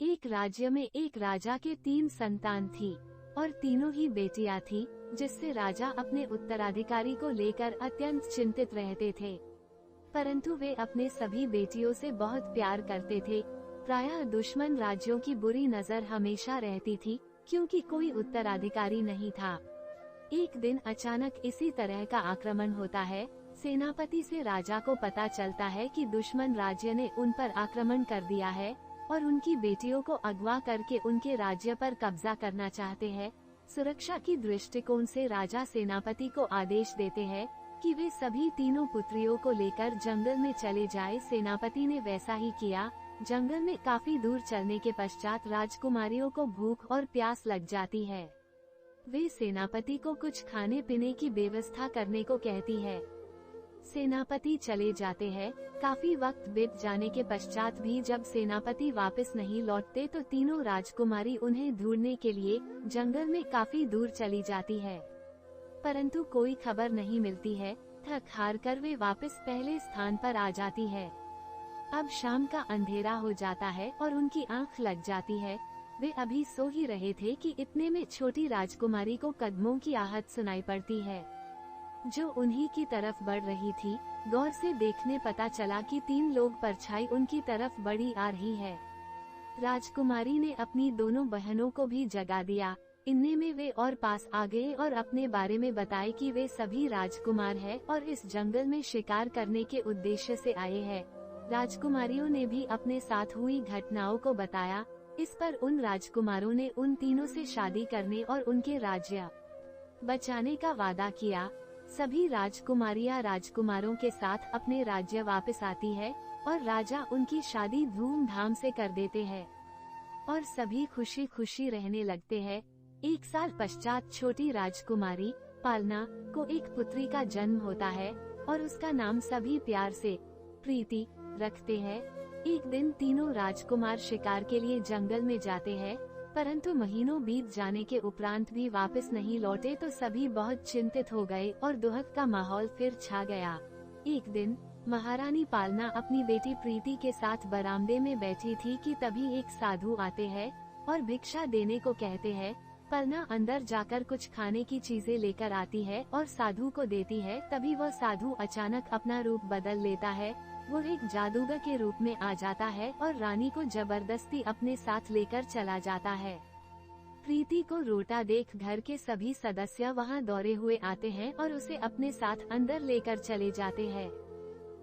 एक राज्य में एक राजा के 3 संतान थी और तीनों ही बेटियां थी, जिससे राजा अपने उत्तराधिकारी को लेकर अत्यंत चिंतित रहते थे। परंतु वे अपने सभी बेटियों से बहुत प्यार करते थे। प्रायः दुश्मन राज्यों की बुरी नजर हमेशा रहती थी, क्योंकि कोई उत्तराधिकारी नहीं था। एक दिन अचानक इसी तरह का आक्रमण होता है। सेनापति से राजा को पता चलता है कि दुश्मन राज्य ने उन पर आक्रमण कर दिया है और उनकी बेटियों को अगवा करके उनके राज्य पर कब्जा करना चाहते हैं। सुरक्षा की दृष्टिकोण से राजा सेनापति को आदेश देते हैं कि वे सभी तीनों पुत्रियों को लेकर जंगल में चले जाए। सेनापति ने वैसा ही किया। जंगल में काफी दूर चलने के पश्चात राजकुमारियों को भूख और प्यास लग जाती है। वे सेनापति को कुछ खाने पीने की व्यवस्था करने को कहती है। सेनापति चले जाते हैं। काफी वक्त बीत जाने के पश्चात भी जब सेनापति वापस नहीं लौटते तो तीनों राजकुमारी उन्हें ढूंढने के लिए जंगल में काफी दूर चली जाती है, परंतु कोई खबर नहीं मिलती है। थक हार कर वे वापस पहले स्थान पर आ जाती है। अब शाम का अंधेरा हो जाता है और उनकी आंख लग जाती है। वे अभी सो ही रहे थे कि इतने में छोटी राजकुमारी को कदमों की आहट सुनाई पड़ती है, जो उन्हीं की तरफ बढ़ रही थी। गौर से देखने पता चला कि 3 लोग परछाई उनकी तरफ बढ़ी आ रही है। राजकुमारी ने अपनी दोनों बहनों को भी जगा दिया। इनने में वे और पास आ गए और अपने बारे में बताए कि वे सभी राजकुमार हैं और इस जंगल में शिकार करने के उद्देश्य से आए हैं। राजकुमारियों ने भी अपने साथ हुई घटनाओं को बताया। इस पर उन राजकुमारों ने उन तीनों से शादी करने और उनके राज्य बचाने का वादा किया। सभी राजकुमारियां राजकुमारों के साथ अपने राज्य वापस आती है और राजा उनकी शादी धूमधाम से कर देते हैं और सभी खुशी खुशी रहने लगते हैं। 1 साल पश्चात छोटी राजकुमारी पालना को एक पुत्री का जन्म होता है और उसका नाम सभी प्यार से प्रीति रखते हैं। एक दिन तीनों राजकुमार शिकार के लिए जंगल में जाते हैं, परंतु महीनों बीत जाने के उपरांत भी वापस नहीं लौटे तो सभी बहुत चिंतित हो गए और दुहक का माहौल फिर छा गया। एक दिन महारानी पालना अपनी बेटी प्रीति के साथ बरामदे में बैठी थी कि तभी एक साधु आते हैं और भिक्षा देने को कहते हैं। पालना अंदर जाकर कुछ खाने की चीजें लेकर आती है और साधु को देती है। तभी वह साधु अचानक अपना रूप बदल लेता है। वो एक जादूगर के रूप में आ जाता है और रानी को जबरदस्ती अपने साथ लेकर चला जाता है। प्रीति को रोता देख घर के सभी सदस्य वहां दौड़े हुए आते हैं और उसे अपने साथ अंदर लेकर चले जाते हैं।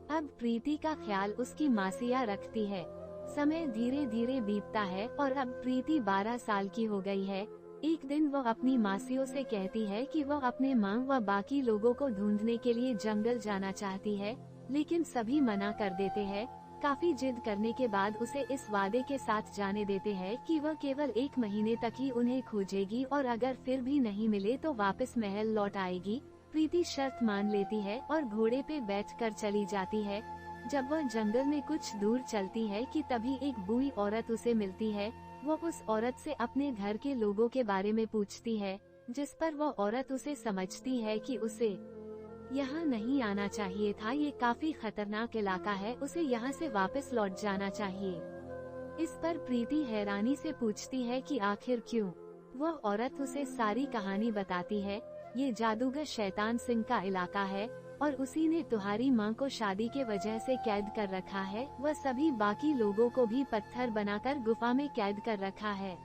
अब प्रीति का ख्याल उसकी मासियां रखती है। समय धीरे धीरे बीतता है और अब प्रीति 12 साल की हो गई है। एक दिन वह अपनी मासियों से कहती है कि वह अपने माँ व बाकी लोगों को ढूंढने के लिए जंगल जाना चाहती है, लेकिन सभी मना कर देते हैं। काफी जिद करने के बाद उसे इस वादे के साथ जाने देते हैं कि वह केवल 1 महीने तक ही उन्हें खोजेगी और अगर फिर भी नहीं मिले तो वापस महल लौट आएगी। प्रीति शर्त मान लेती है और घोड़े पे बैठकर चली जाती है। जब वह जंगल में कुछ दूर चलती है कि तभी एक बूढ़ी औरत उसे मिलती है। वो उस औरत से अपने घर के लोगों के बारे में पूछती है, जिस पर वह औरत उसे समझती है कि उसे यहाँ नहीं आना चाहिए था, ये काफी खतरनाक इलाका है, उसे यहाँ से वापस लौट जाना चाहिए। इस पर प्रीति हैरानी से पूछती है कि आखिर क्यों। वह औरत उसे सारी कहानी बताती है। ये जादूगर शैतान सिंह का इलाका है और उसी ने तुम्हारी माँ को शादी के वजह से कैद कर रखा है। वह सभी बाकी लोगों को भी पत्थर बनाकर गुफा में कैद कर रखा है।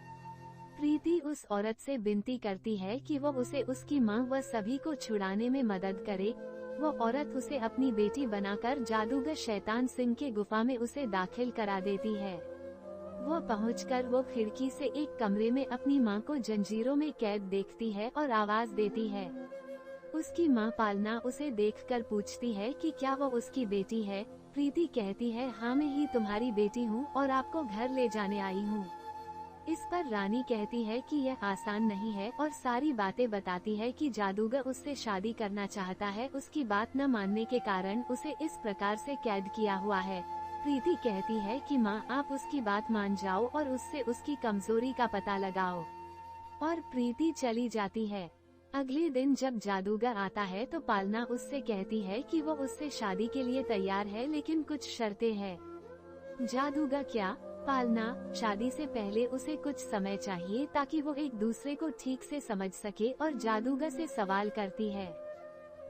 प्रीति उस औरत से विनती करती है कि वो उसे उसकी माँ व सभी को छुड़ाने में मदद करे। वो औरत उसे अपनी बेटी बनाकर जादूगर शैतान सिंह के गुफा में उसे दाखिल करा देती है। वो पहुंचकर वो खिड़की से एक कमरे में अपनी माँ को जंजीरों में कैद देखती है और आवाज देती है। उसकी माँ पालना उसे देखकर पूछती है कि क्या वो उसकी बेटी है। प्रीति कहती है, हाँ मैं ही तुम्हारी बेटी हूँ और आपको घर ले जाने आई हूँ। इस पर रानी कहती है कि यह आसान नहीं है और सारी बातें बताती है कि जादूगर उससे शादी करना चाहता है। उसकी बात न मानने के कारण उसे इस प्रकार से कैद किया हुआ है। प्रीति कहती है कि माँ आप उसकी बात मान जाओ और उससे उसकी कमजोरी का पता लगाओ, और प्रीति चली जाती है। अगले दिन जब जादूगर आता है तो पालना उससे कहती है कि वो उससे शादी के लिए तैयार है, लेकिन कुछ शर्तें हैं। जादूगर क्या? पालना, शादी से पहले उसे कुछ समय चाहिए ताकि वो एक दूसरे को ठीक से समझ सके, और जादूगर से सवाल करती है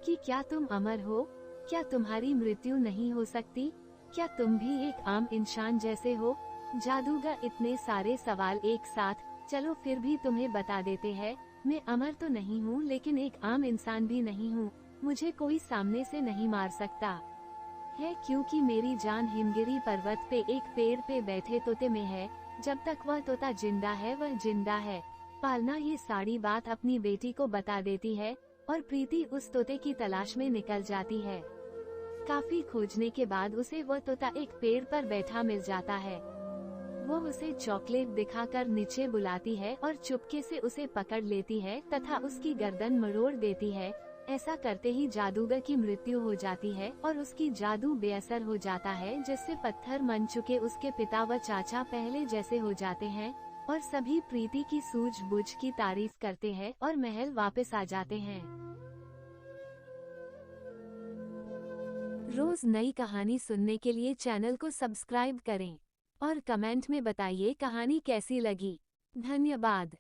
कि क्या तुम अमर हो? क्या तुम्हारी मृत्यु नहीं हो सकती? क्या तुम भी एक आम इंसान जैसे हो? जादूगर इतने सारे सवाल एक साथ, चलो फिर भी तुम्हें बता देते हैं, मैं अमर तो नहीं हूँ लेकिन एक आम इंसान भी नहीं हूँ। मुझे कोई सामने से नहीं मार सकता है क्योंकि मेरी जान हिमगिरी पर्वत पे एक पेड़ पे बैठे तोते में है। जब तक वह तोता जिंदा है वह जिंदा है। पालना ये सारी बात अपनी बेटी को बता देती है और प्रीति उस तोते की तलाश में निकल जाती है। काफी खोजने के बाद उसे वह तोता एक पेड़ पर बैठा मिल जाता है। वो उसे चॉकलेट दिखाकर नीचे बुलाती है और चुपके से उसे पकड़ लेती है तथा उसकी गर्दन मरोड़ देती है। ऐसा करते ही जादूगर की मृत्यु हो जाती है और उसकी जादू बेअसर हो जाता है, जिससे पत्थर मन चुके उसके पिता व चाचा पहले जैसे हो जाते हैं और सभी प्रीति की सूझबूझ की तारीफ करते हैं और महल वापस आ जाते हैं। रोज नई कहानी सुनने के लिए चैनल को सब्सक्राइब करें और कमेंट में बताइए कहानी कैसी लगी। धन्यवाद।